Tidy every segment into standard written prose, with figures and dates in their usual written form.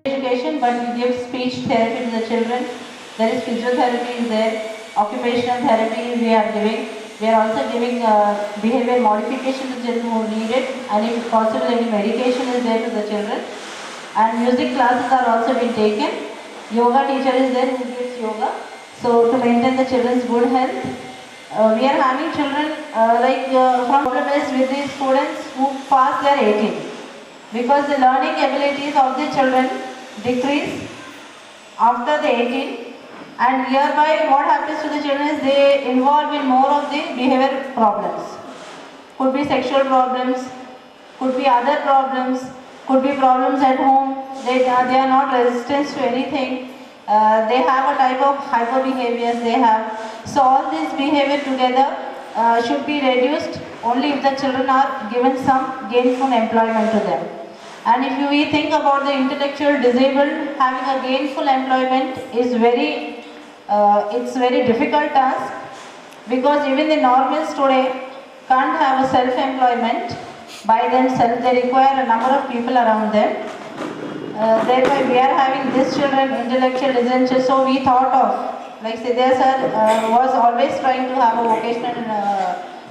education, but we give speech therapy to the children. There is physiotherapy is there, occupational therapy we are giving. We are also giving behavior modification to children who need it, and if possible any medication is there to the children. And music classes are also being taken. Yoga teacher is there who gives yoga. So to maintain the children's good health. We are having children from problem is with these students who pass their 18, because the learning abilities of the children decrease after the 18, and hereby what happens to the children is they involve in more of the behavior problems. Could be sexual problems, could be other problems, could be problems at home. They are not resistant to anything. They have a type of hyper behaviors they have. So all this behavior together should be reduced only if the children are given some gainful employment to them. And if we think about the intellectual disabled, having a gainful employment is it's very difficult task, because even the normals today can't have a self-employment by themselves. They require a number of people around them. Thereby we are having these children intellectual essential. So we thought of, like Sidhya sir was always trying to have a vocational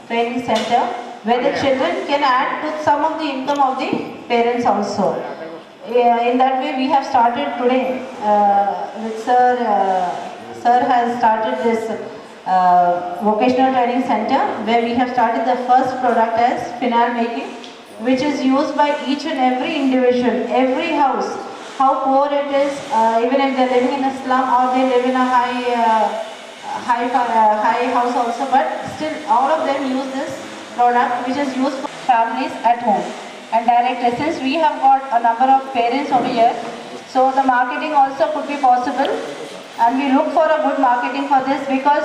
training center where the children can add to some of the income of the parents also. In that way we have started today with sir has started this vocational training center, where we have started the first product as phenol making, which is used by each and every individual, every house, how poor it is, even if they are living in a slum or they live in a high house also, but still all of them use this product, which is used for families at home. And direct lessons, we have got a number of parents over here, so the marketing also could be possible, and we look for a good marketing for this, because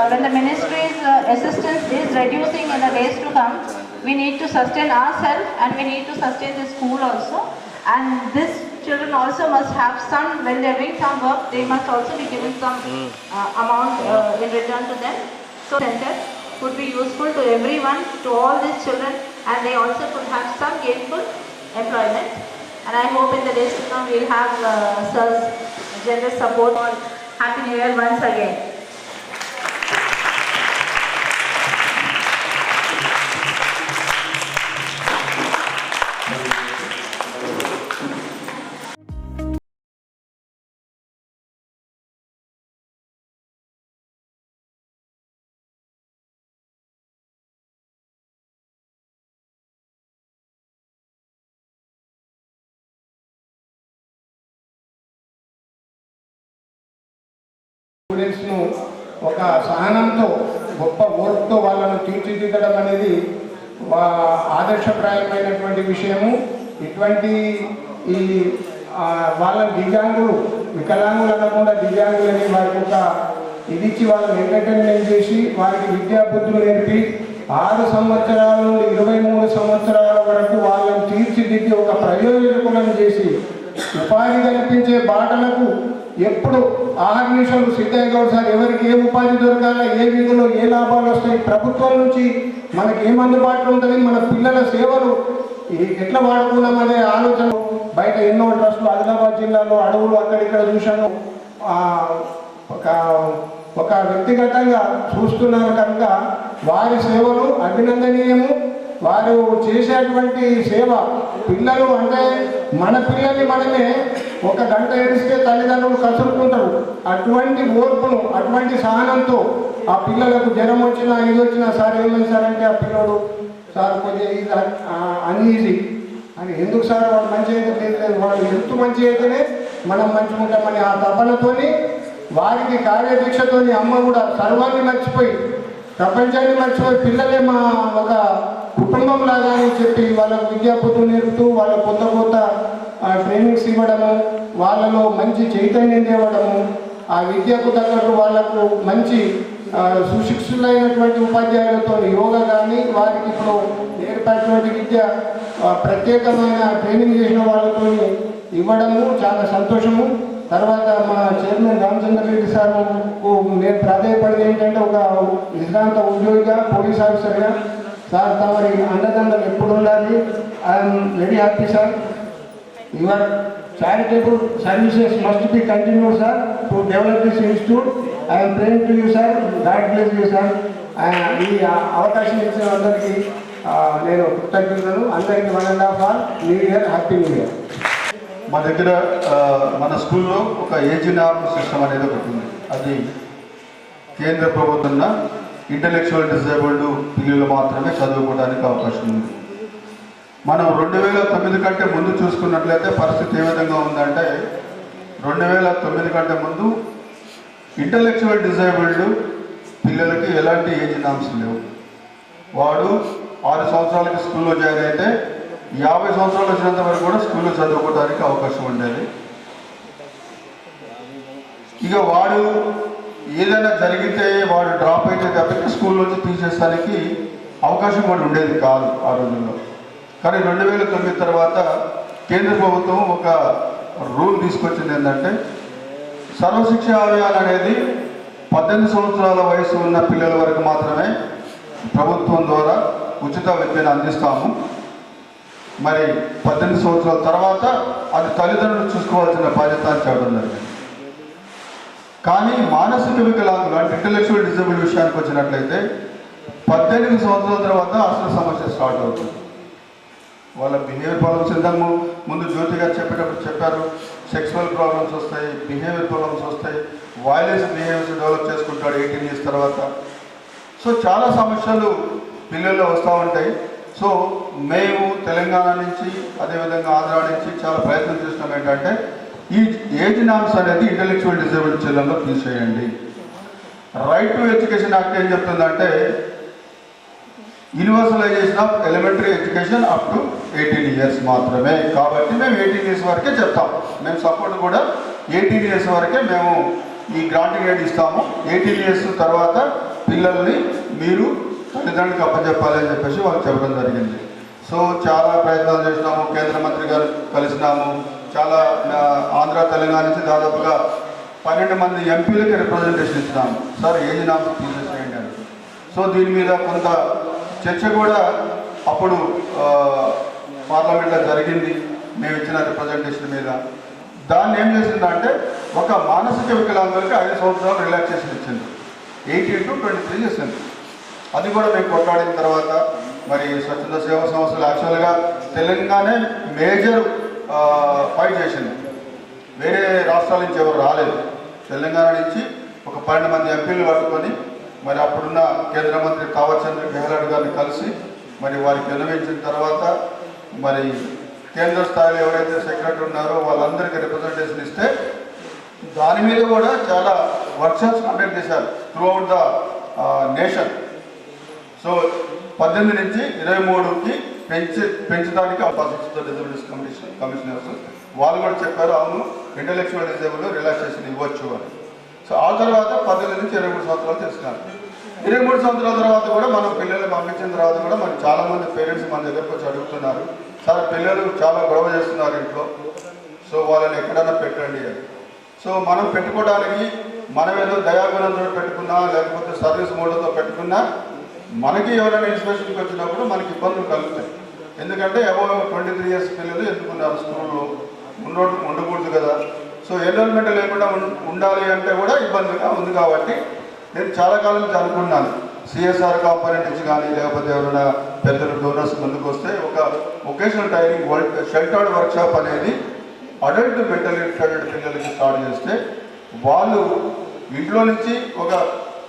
when the ministry's assistance is reducing in the days to come, we need to sustain ourselves and we need to sustain the school also. And these children also must have some, when they are doing some work, they must also be given some amount in return to them. So center could be useful to everyone, to all these children, and they also could have some gainful employment. And I hope in the days to come we will have sir's generous support. Happy New Year once again. స్టూడెంట్స్ను ఒక సహనంతో గొప్ప ఓర్పుతో వాళ్ళను తీర్చిదిద్దడం అనేది ఆదర్శప్రాయమైనటువంటి విషయము. ఇటువంటి ఈ వాళ్ళ దివ్యాంగులు, వికలాంగులు అనకుండా దివ్యాంగులని వారికి ఒక ఇదిచ్చి వాళ్ళని ఎంటర్టైన్మెంట్ చేసి వారికి విద్యాబుద్ధులు నేర్పి 6 సంవత్సరాల నుండి 23 సంవత్సరాల వరకు వాళ్ళని తీర్చిదిద్ది ఒక ప్రయోజకులను చేసి ఉపాధి కల్పించే బాటలకు ఎప్పుడు ఆహర్నిశలు సిద్ధయ్య గౌడ్ సార్ ఎవరికి ఏ ఉపాధి దొరకాల, ఏ విధులు ఏ లాభాలు వస్తాయి, ప్రభుత్వం నుంచి మనకి ఏం అందుబాటులో ఉంటుంది, మన పిల్లల సేవలు ఎట్లా వాడుకున్నామనే ఆలోచన. బయట ఎన్నో ట్రస్టులు ఆదిలాబాద్ జిల్లాలో అడవులు అక్కడిక్కడ చూశాను, ఒక వ్యక్తిగతంగా చూస్తున్నారు కనుక వారి సేవలు అభినందనీయము. వారు చేసేటువంటి సేవ పిల్లలు అంటే మన పిల్లల్ని మనమే ఒక గంట ఏడిస్తే తల్లిదండ్రులు కసురుకుంటారు. అటువంటి ఓర్పును, అటువంటి సహనంతో ఆ పిల్లలకు జ్వరం వచ్చినా ఇది వచ్చినా సార్ ఏమైంది సార్ అంటే ఆ పిల్లడు సార్ కొద్దిగా ఇది అన్ఈజీ అని, ఎందుకు సార్ వాడు మంచి అయితే లేదు, వాడు ఎంత మంచి అయితేనే మనం మంచిగా ఉంటామని ఆ తపనతోని వారికి కార్యదీక్షతోని అమ్మ కూడా సర్వాన్ని మర్చిపోయి ప్రపంచాన్ని మర్చిపోయి పిల్లలే మా ఒక కుటుంబం లాగా అని చెప్పి వాళ్ళకు విద్యాబుద్ధులు నేర్పుతూ వాళ్ళ కొత్త కొత్త ట్రైనింగ్స్ ఇవ్వడము, వాళ్ళలో మంచి చైతన్యం తేవడము, ఆ విద్యకు తగ్గట్టు వాళ్ళకు మంచి సుశిక్షులైనటువంటి ఉపాధ్యాయులతో యోగా కానీ వారికి ఇప్పుడు ఏర్పడినటువంటి విద్య ప్రత్యేకమైన ట్రైనింగ్ చేసిన వాళ్ళతో ఇవ్వడము చాలా సంతోషము. తర్వాత మా చైర్మన్ రామచంద్రరెడ్డి సార్కు నేను ప్రాధాన్యపడేది ఏంటంటే, ఒక విశ్రాంత ఉద్యోగిగా పోలీస్ ఆఫీసర్గా సార్ తమరి అండదండలు ఎప్పుడు ఉండాలి. I'm very happy sir. Your charitable services must be continued, sir, to develop this institute. I am praying to you, sir. God bless you, sir. ఈ అవకాశం ఇచ్చిన అందరికీ నేను కృతజ్ఞతలు. అందరికీ 1.5 all new year, happy new year. మా దగ్గర మన స్కూల్లో ఒక ఏజ్ నార్మ్ సిస్టమ్ అనేది ఒకటి ఉంది. అది కేంద్ర ప్రభుత్వం ఇంటలెక్చువల్ డిజేబుల్డ్ పిల్లలు మాత్రమే చదువుకోవడానికి అవకాశం ఉంది. మనం 2009 కంటే ముందు చూసుకున్నట్లయితే పరిస్థితి ఏ విధంగా ఉందంటే 2009 కంటే ముందు ఇంటలెక్చువల్ డిజేబుల్డ్ పిల్లలకి ఎలాంటి ఏజ్ నామ్స్ లేవు. వాడు 6 సంవత్సరాలకి స్కూల్లో జాయిన్ అయితే 50 సంవత్సరాలు వచ్చినంత వరకు కూడా స్కూల్లో చదువుకోవడానికి అవకాశం ఉండేది. ఇక వాడు ఏదైనా జరిగితే వాడు డ్రాప్ అయితే తప్పితే స్కూల్లోంచి తీసేస్తానికి అవకాశం కూడా ఉండేది కాదు ఆ రోజుల్లో. కానీ 2009 తర్వాత కేంద్ర ప్రభుత్వం ఒక రూల్ తీసుకొచ్చింది. ఏంటంటే సర్వశిక్ష అభియాన్ అనేది 18 సంవత్సరాల వయసు ఉన్న పిల్లల వరకు మాత్రమే ప్రభుత్వం ద్వారా ఉచిత విద్యను అందిస్తాము. మరి 18 సంవత్సరాల తర్వాత అది తల్లిదండ్రులు చూసుకోవాల్సిన బాధ్యత అని చెప్పడం జరిగింది. కానీ మానసిక వికలాంగులు అంటే ఇంటలెక్చువల్ డిజేబుల్ విషయానికి వచ్చినట్లయితే 18 సంవత్సరాల తర్వాత అసలు సమస్య స్టార్ట్ అవుతుంది. వాళ్ళ బిహేవియర్ ప్రాబ్లమ్స్ ఇంతకు ముందు జ్యోతి గారు చెప్పేటప్పుడు చెప్పారు. సెక్సువల్ ప్రాబ్లమ్స్ వస్తాయి, బిహేవియర్ ప్రాబ్లమ్స్ వస్తాయి, వైలెన్స్ బిహేవియర్స్ డెవలప్ చేసుకుంటాడు 18 ఇయర్స్ తర్వాత. సో చాలా సమస్యలు పిల్లల్లో వస్తూ ఉంటాయి. సో మేము తెలంగాణ నుంచి అదేవిధంగా ఆంధ్ర నుంచి చాలా ప్రయత్నం చేస్తున్నాం. ఏంటంటే ఈ ఏజ్ నామ్స్ అనేది ఇంటలెక్చువల్ డిజేబుల్డ్ చిల్డ్రన్లో తీసేయండి. రైట్ టు ఎడ్యుకేషన్ యాక్ట్ ఏం చెప్తుందంటే universalisation of elementary education up to 18 years మాత్రమే. కాబట్టి మేము 18 ఇయర్స్ వరకే చెప్తాం. మేము సపోర్ట్ కూడా 18 ఇయర్స్ వరకే మేము ఈ గ్రాంటింగ్ రేట్ ఇస్తాము. 18 ఇయర్స్ తర్వాత పిల్లల్ని మీరు తల్లిదండ్రులకు అప్పచెప్పాలి అని చెప్పేసి వాళ్ళు చెప్పడం జరిగింది. సో చాలా ప్రయత్నాలు చేసినాము. కేంద్ర మంత్రి గారు కలిసినాము. చాలా ఆంధ్ర తెలంగాణ నుంచి దాదాపుగా 12 మంది ఎంపీలకి రిప్రజెంటేషన్ ఇచ్చినాము. సార్ ఏజ్ నామ్స్ తీసేసేయండి అని. సో దీని మీద కొంత చర్చ కూడా అప్పుడు పార్లమెంట్లో జరిగింది. మేము ఇచ్చిన రిప్రజెంటేషన్ మీద దాన్ని ఏం చేసిందంటే ఒక మానసిక వికలాంగులకి 5 సంవత్సరాలు రిలాక్సేషన్ ఇచ్చింది. 18 to 23 చేసింది. అది కూడా మేము కొట్లాడిన తర్వాత మరి స్వచ్ఛంద సేవా సంస్థలు యాక్చువల్గా తెలంగాణ మేజర్ ఫైట్ చేసింది. వేరే రాష్ట్రాల నుంచి ఎవరు రాలేదు. తెలంగాణ నుంచి ఒక 12 మంది ఎంపీలు పట్టుకొని మరి అప్పుడున్న కేంద్ర మంత్రి తావర్చంద్ గెహ్లోట్ గారిని కలిసి మరి వారికి విన్నవించిన తర్వాత మరి కేంద్ర స్థాయిలో ఎవరైతే సెక్రటరీ ఉన్నారో వాళ్ళందరికీ రిప్రజెంటేషన్ ఇస్తే దాని మీద కూడా చాలా వర్క్షాప్స్ కండక్ట్ చేశారు త్రూఅవుట్ ద నేషన్. సో 18 నుంచి 23కి పెంచడానికి డిజబిలిటీస్ కమిషనర్స్ వాళ్ళు కూడా చెప్పారు అవును ఇంటలెక్చువల్ డిజేబుల్ రిలాక్సేషన్ ఇవ్వచ్చు అని. సో ఆ తర్వాత 18 నుంచి 23 సంవత్సరాలు చేస్తున్నారు. 23 సంవత్సరాల తర్వాత కూడా మనం పిల్లల్ని పంపించిన తర్వాత కూడా మరి చాలామంది పేరెంట్స్ మన దగ్గరకు వచ్చి అడుగుతున్నారు, సార్ పిల్లలు చాలా గొడవ చేస్తున్నారు ఇంట్లో, సో వాళ్ళని ఎక్కడన్నా పెట్టండి అని. సో మనం పెట్టుకోవడానికి మనం ఏదో దయాగుణంతో పెట్టుకున్నా లేకపోతే సర్వీస్ మోడల్తో పెట్టుకున్నా మనకి ఎవరైనా ఇన్స్పెక్షన్కి వచ్చినప్పుడు మనకి ఇబ్బందులు కలుగుతాయి. ఎందుకంటే అబౌవ్ 23 ఇయర్స్ పిల్లలు ఎందుకున్నారు స్కూల్లో ఉండకూడదు కదా. సో ఎన్రోల్మెంట్ లేకుండా ఉండాలి అంటే కూడా ఇబ్బందిగా ఉంది. కాబట్టి నేను చాలా కాలం నుంచి అనుకున్నాను సిఎస్ఆర్ కాంపోనెంట్ నుంచి కానీ లేకపోతే ఎవరైనా పెద్దలు డోనర్స్ ముందుకు వస్తే ఒక వొకేషనల్ ట్రైనింగ్ షెల్టర్డ్ వర్క్షాప్ అనేది అడల్ట్ మెంటల్ రిటార్డెడ్ పిల్లలకి స్టార్ట్ చేస్తే వాళ్ళు ఇంట్లో నుంచి ఒక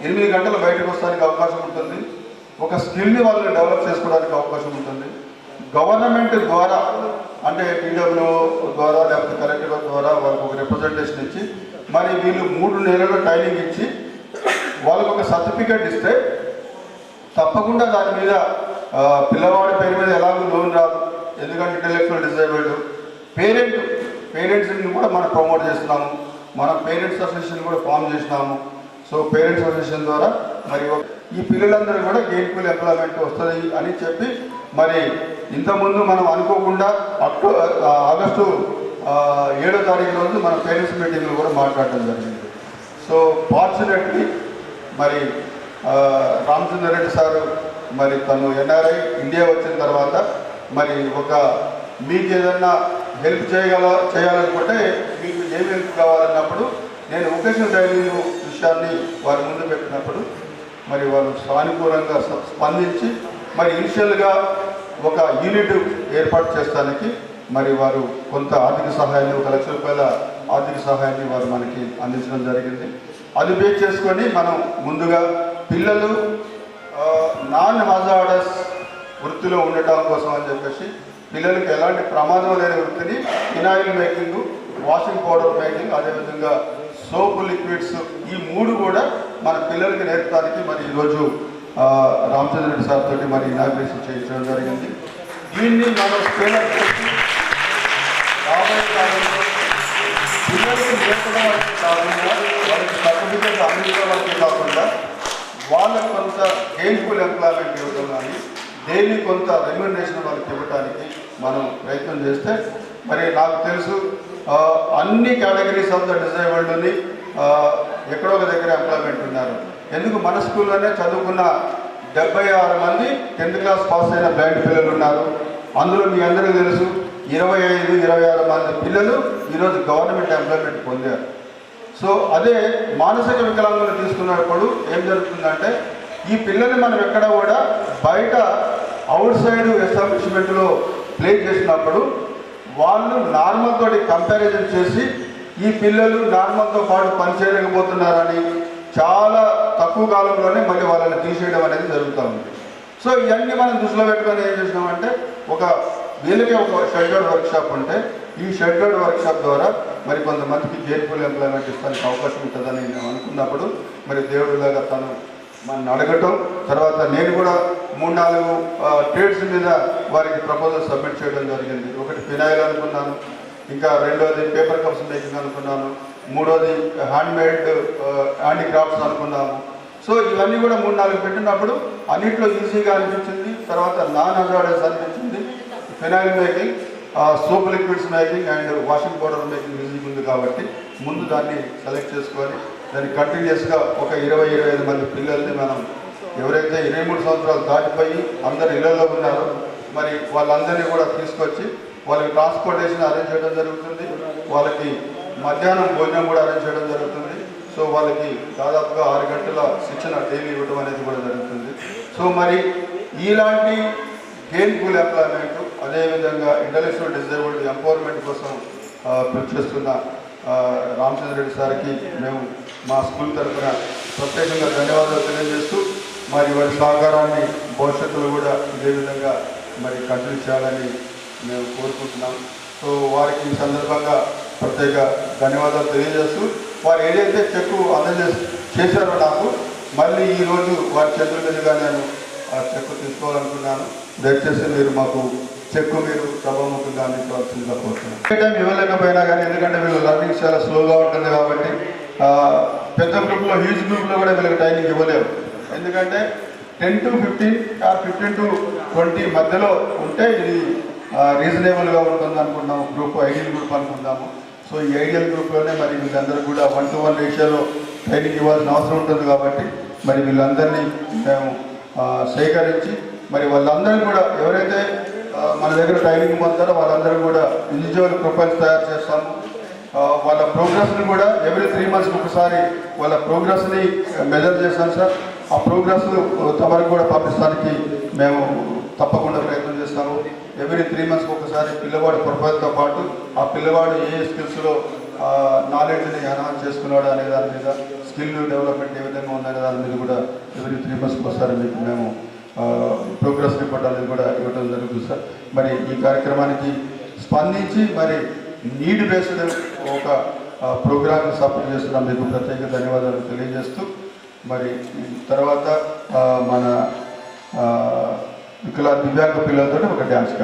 8 గంటలు బయటకు వస్తానికి అవకాశం ఉంటుంది. ఒక స్కిల్ని వాళ్ళు డెవలప్ చేసుకోవడానికి అవకాశం ఉంటుంది. గవర్నమెంట్ ద్వారా అంటే టీడబ్ల్యూ ద్వారా లేకపోతే కలెక్టర్ ద్వారా వాళ్ళకు ఒక రిప్రజెంటేషన్ ఇచ్చి మరి వీళ్ళు 3 నెలల ట్రైనింగ్ ఇచ్చి వాళ్ళకు ఒక సర్టిఫికేట్ ఇస్తే తప్పకుండా దాని మీద పిల్లవాడి పేరు మీద ఎలాగో లోన్ రాదు. ఎందుకంటే ఇంటలెక్చువల్ డిజేబుల్డ్ పేరెంట్స్ని కూడా మనం ప్రమోట్ చేస్తున్నాము. మనం పేరెంట్స్ అసోసియేషన్ కూడా ఫామ్ చేసినాము. సో పేరెంట్స్ అసోసియేషన్ ద్వారా మరి ఈ పిల్లలందరూ కూడా గెయిన్ఫుల్ ఎంప్లాయ్మెంట్ వస్తుంది అని చెప్పి మరి ఇంతకుముందు మనం అనుకోకుండా ఆగస్టు 7వ తారీఖు రోజు మన పేరెంట్స్ మీటింగ్లో కూడా మాట్లాడడం జరిగింది. సో ఫార్చునేట్లీ మరి రామచంద్ర రెడ్డి సారు మరి తను ఎన్ఆర్ఐ ఇండియా వచ్చిన తర్వాత మరి ఒక మీకు ఏదన్నా హెల్ప్ చేయాలనుకుంటే మీకు ఏం హెల్ప్ కావాలన్నప్పుడు నేను వొకేషనల్ ట్రైనింగ్ విషయాన్ని వారి ముందు పెట్టినప్పుడు మరి వారు సానుకూలంగా స్పందించి మరి ఇనిషియల్గా ఒక యూనిట్ ఏర్పాటు చేస్తానికి మరి వారు కొంత ఆర్థిక సహాయాన్ని 1 లక్ష రూపాయల ఆర్థిక సహాయాన్ని వారు మనకి అందించడం జరిగింది. అది బేస్ చేసుకొని మనం ముందుగా పిల్లలు నాన్ హజార్డస్ వృత్తిలో ఉండటం కోసం అని చెప్పేసి పిల్లలకి ఎలాంటి ప్రమాదం లేని వృత్తిని phenyl making, washing powder making, అదేవిధంగా సోపు లిక్విడ్స్, ఈ 3 కూడా మన పిల్లలకి నేర్పడానికి మరి ఈరోజు రామచంద్ర రెడ్డి సార్ తోటి మరి ఇనాగ్రేషన్ చేయించడం జరిగింది. దీన్ని మనం స్కేలప్ చేసి రాబోయే కాలంలో పిల్లలకి నేర్పడం వరకు కాకుండా వాళ్ళకి సర్టిఫికేట్ అందించడం వరకు కాకుండా వాళ్ళకు కొంత గెయిన్ఫుల్ ఎంప్లాయ్మెంట్ ఇవ్వడం కానీ డైలీ కొంత రెమ్యూనరేషన్ వాళ్ళకి ఇవ్వడానికి మనం ప్రయత్నం చేస్తే మరి నాకు తెలుసు అన్ని కేటగిరీస్ ఆఫ్ ద డిజేబుల్డ్ని ఎక్కడో ఒక దగ్గర ఎంప్లాయ్మెంట్ ఉన్నారు. ఎందుకు మన స్కూల్లోనే చదువుకున్న 76 మంది 10th క్లాస్ పాస్ అయిన బ్లైండ్ పిల్లలు ఉన్నారు. అందులో మీ అందరికీ తెలుసు 25-26 మంది పిల్లలు ఈరోజు గవర్నమెంట్ ఎంప్లాయ్మెంట్ పొందారు. సో అదే మానసిక వికలాంగులు తీసుకున్నప్పుడు ఏం జరుగుతుందంటే ఈ పిల్లల్ని మనం ఎక్కడ కూడా బయట అవుట్ సైడ్ ఎస్టాబ్లిష్మెంట్లో ప్లే చేసినప్పుడు వాళ్ళు నార్మల్ తోటి కంపారిజన్ చేసి ఈ పిల్లలు నార్మల్తో పాటు పనిచేయలేకపోతున్నారని చాలా తక్కువ కాలంలోనే మళ్ళీ వాళ్ళని తీసేయడం అనేది జరుగుతూ ఉంది. సో ఇవన్నీ మనం దృష్టిలో పెట్టుకొని ఏం చేసినామంటే వీళ్ళకి ఒక షెడ్యూల్డ్ వర్క్షాప్ ఉంటే ఈ షెడ్యూల్డ్ వర్క్షాప్ ద్వారా మరి కొంతమందికి గెయిన్ఫుల్ ఎంప్లాయ్మెంట్ ఇస్తానికి అవకాశం ఉంటుందని నేను అనుకున్నప్పుడు మరి దేవుడిలాగా తను మన అడగటం, తర్వాత నేను కూడా 3-4 ట్రేడ్స్ మీద వారికి ప్రపోజల్ సబ్మిట్ చేయడం జరిగింది. ఒకటి ఫినాయిల్ అనుకున్నాను, ఇంకా రెండోది పేపర్ కప్స్ మేకింగ్ అనుకున్నాను, మూడోది హ్యాండ్మేడ్ హ్యాండీక్రాఫ్ట్స్ అనుకున్నాము. సో ఇవన్నీ కూడా 3-4 పెట్టినప్పుడు అన్నింటిలో ఈజీగా అనిపించింది. తర్వాత నాన్ హజార్డస్ అనిపించింది. Phenyl making, soap liquids making and washing powder making ఈజీగా ఉంది కాబట్టి ముందు దాన్ని సెలెక్ట్ చేసుకొని దాన్ని కంటిన్యూస్గా ఒక 20-25 మంది పిల్లల్ని మనం ఎవరైతే 23 సంవత్సరాలు దాటిపోయి అందరు ఇళ్లలో ఉన్నారో మరి వాళ్ళందరినీ కూడా తీసుకొచ్చి వాళ్ళకి ట్రాన్స్పోర్టేషన్ అరేంజ్ చేయడం జరుగుతుంది. వాళ్ళకి మధ్యాహ్నం భోజనం కూడా అరేంజ్ చేయడం జరుగుతుంది. సో వాళ్ళకి దాదాపుగా 6 గంటల శిక్షణ డైలీ ఇవ్వడం అనేది కూడా జరుగుతుంది. సో మరి ఇలాంటి గెయిన్ఫుల్ ఎంప్లాయ్మెంట్, అదేవిధంగా ఇంటలెక్చువల్ డిజేబుల్డ్ ఎంపవర్మెంట్ కోసం కృషి చేస్తున్న రామచంద్ర రెడ్డి సార్కి మేము మా స్కూల్ తరఫున ప్రత్యేకంగా ధన్యవాదాలు తెలియజేస్తూ మరి వారి సహకారాన్ని భవిష్యత్తులో కూడా ఇదే విధంగా మరి కంటిన్యూ చేయాలని మేము కోరుకుంటున్నాం. సో వారికి ఈ సందర్భంగా ప్రత్యేక ధన్యవాదాలు తెలియజేస్తూ వారు ఏదైతే చెక్కు చేశారో నాకు మళ్ళీ ఈరోజు వారి చేతుల మీదుగా నేను ఆ చెక్కు తీసుకోవాలనుకున్నాను. దయచేసి మీరు మాకు చెక్కు మీరు సభాముఖంగా అందించవలసిందిగా కోరుతున్నాను. ఏ టైం ఇవ్వలేకపోయినా కానీ ఎందుకంటే వీళ్ళు లర్నింగ్ చాలా స్లోగా ఉంటుంది కాబట్టి పెద్ద గ్రూప్లో హ్యూజ్ గ్రూప్లో కూడా వీళ్ళకి ట్రైనింగ్ ఇవ్వలేవు. ఎందుకంటే 10 to 15 or 15 to 20 మధ్యలో ఉంటే ఇది రీజనబుల్గా ఉంటుంది అనుకున్నాము. గ్రూప్ ఐడియల్ గ్రూప్ అనుకుందాము. సో ఈ ఐడియల్ గ్రూప్లోనే మరి వీళ్ళందరూ కూడా 1-to-1 రేషియోలో ట్రైనింగ్ ఇవ్వాల్సిన అవసరం ఉంటుంది కాబట్టి మరి వీళ్ళందరినీ మేము సేకరించి మరి వాళ్ళందరూ కూడా ఎవరైతే మన దగ్గర ట్రైనింగ్ పొందుతారో వాళ్ళందరూ కూడా ఇండివిజువల్ ప్రొఫైల్స్ తయారు చేస్తాము. వాళ్ళ ప్రోగ్రెస్ని కూడా ఎవ్రీ 3 months ఒకసారి వాళ్ళ ప్రోగ్రెస్ని మెజర్ చేస్తాం సార్. ఆ ప్రోగ్రెస్ తమకు కూడా పంపిస్తానికి మేము తప్పకుండా ప్రయత్నం చేస్తాము. ఎవ్రీ 3 months ఒకసారి పిల్లవాడి ప్రొఫైల్తో పాటు ఆ పిల్లవాడు ఏ స్కిల్స్లో నాలెడ్జ్ని ఎన్హాన్స్ చేసుకున్నాడు అనే దాని మీద, స్కిల్ డెవలప్మెంట్ ఏ విధంగా ఉందనే దాని మీద కూడా ఎవ్రీ 3 months ఒకసారి మీకు మేము ప్రోగ్రెస్ రిపోర్ట్ అనేది కూడా ఇవ్వడం జరుగుతుంది సార్. మరి ఈ కార్యక్రమానికి స్పందించి మరి నీడ్ బేస్డ్ ఒక ప్రోగ్రామ్ సపోర్ట్ చేస్తున్నాం. మీకు ప్రత్యేక ధన్యవాదాలు తెలియజేస్తూ మరి తర్వాత మన దివ్యాంగ పిల్లలతో ఒక dance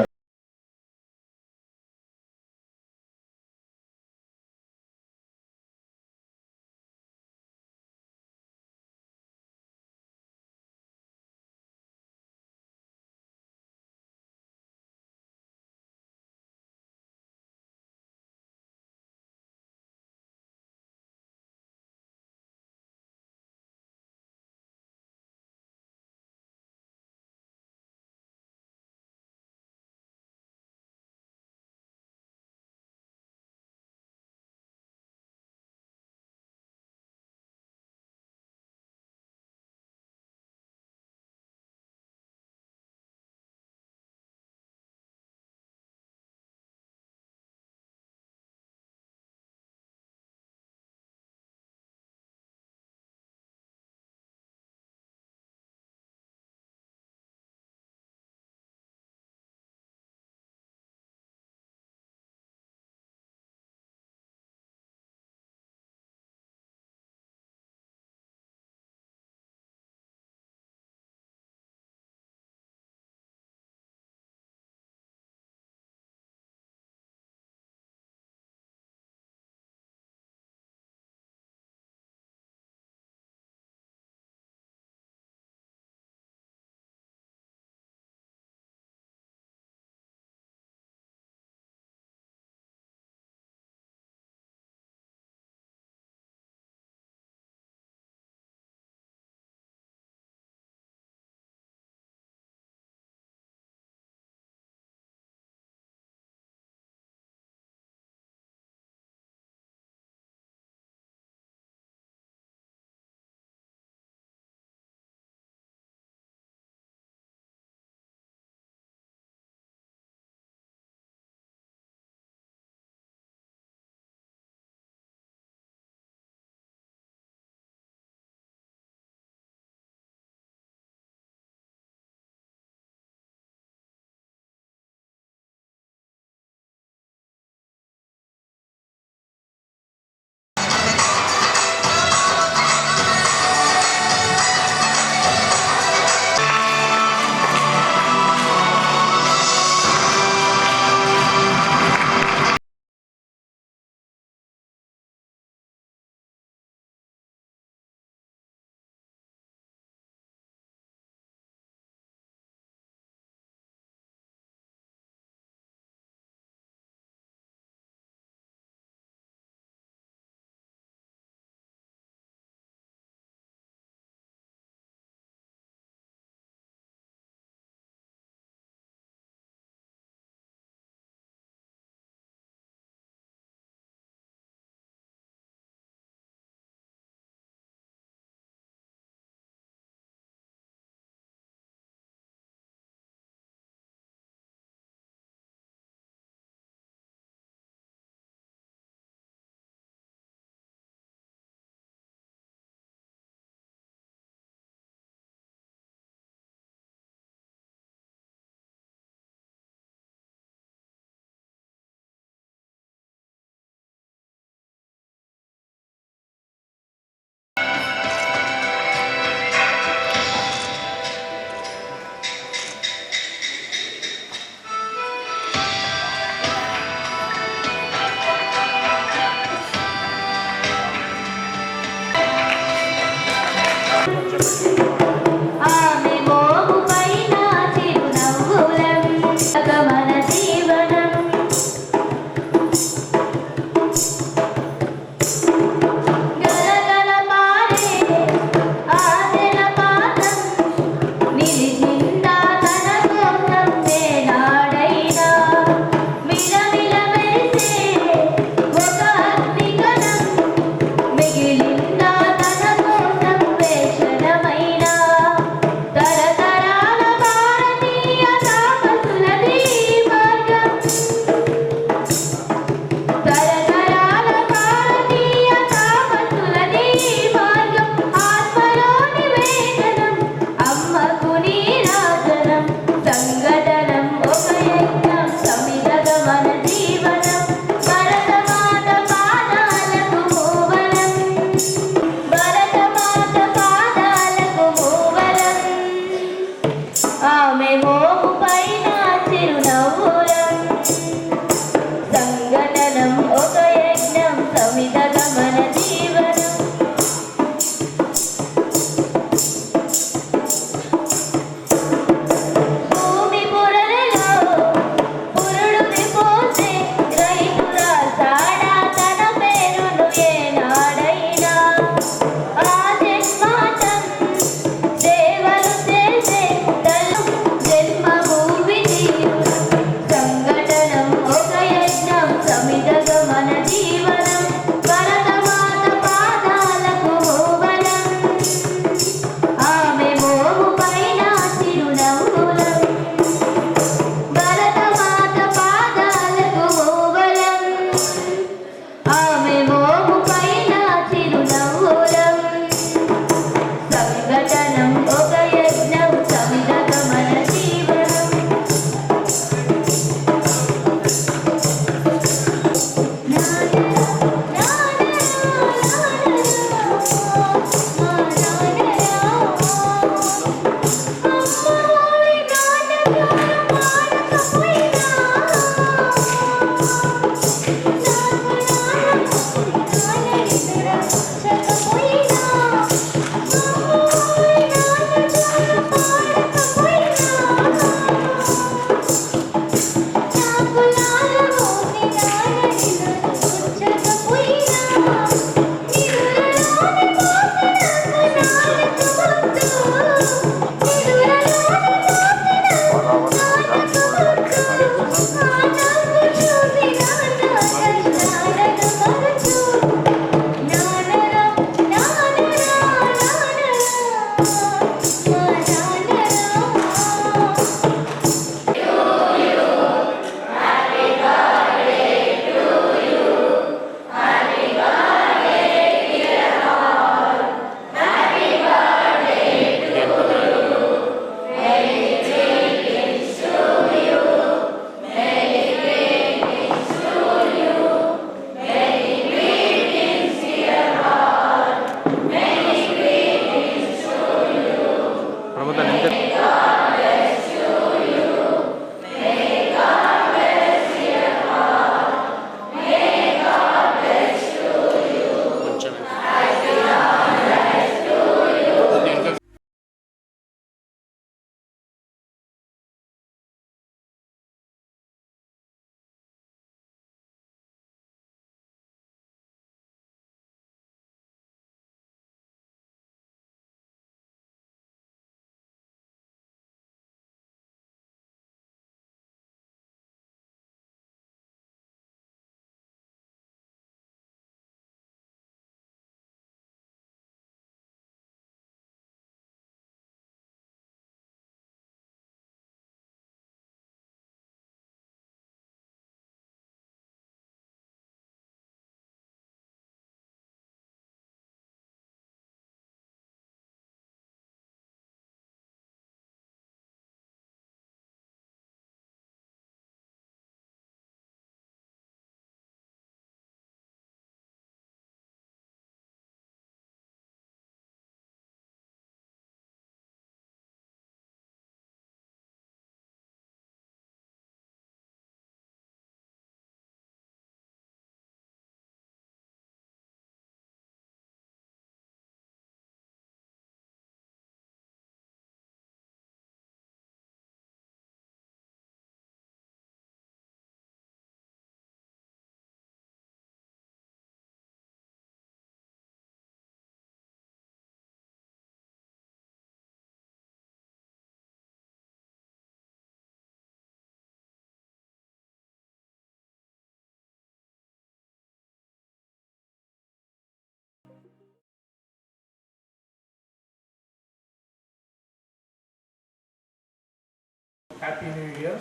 Happy New Year.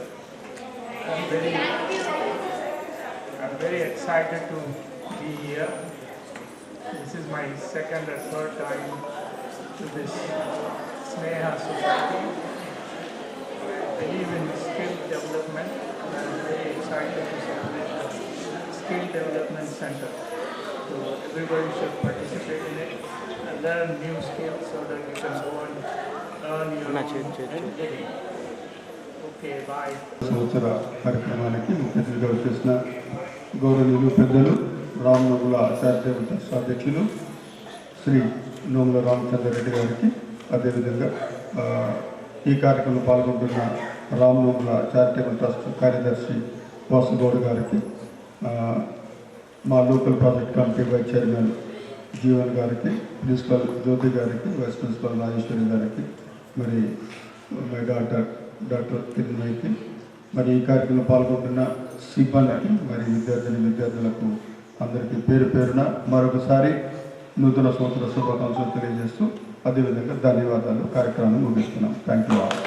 I'm very excited to be here. This is my second or third time to this Sneha Society. I believe in skill development and I'm very excited to celebrate the Skill Development Center. So everybody should participate in it and learn new skills so that you can go and earn your own living. Okay, bye. సంవత్సర కార్యక్రమానికి ముఖ్య అతిథిగా వచ్చేసిన గౌరవనీయులు పెద్దలు రామ్ నోముల charitable trust అధ్యక్షులు శ్రీ నోముల రామచంద్రరెడ్డి గారికి, అదేవిధంగా ఈ కార్యక్రమంలో పాల్గొంటున్న రామ్ నోముల చారిటబుల్ ట్రస్ట్ కార్యదర్శి వాసుగౌడ్ గారికి, మా local project committee vice chairman Jeevan గారికి, ప్రిన్సిపల్ జ్యోతి గారికి, వైస్ ప్రిన్సిపల్ రాజేశ్వరి గారికి, మరి మై డాక్టర్ కిరణ్మయ్యకి, మరి ఈ కార్యక్రమంలో పాల్గొంటున్న సిబ్బందికి, మరి విద్యార్థులకు అందరికీ పేరు పేరున మరొకసారి నూతన సంవత్సర శుభాకాంక్షలు తెలియజేస్తూ, అదేవిధంగా ధన్యవాదాలు. కార్యక్రమాన్ని ముగిస్తున్నాం. Thank you all.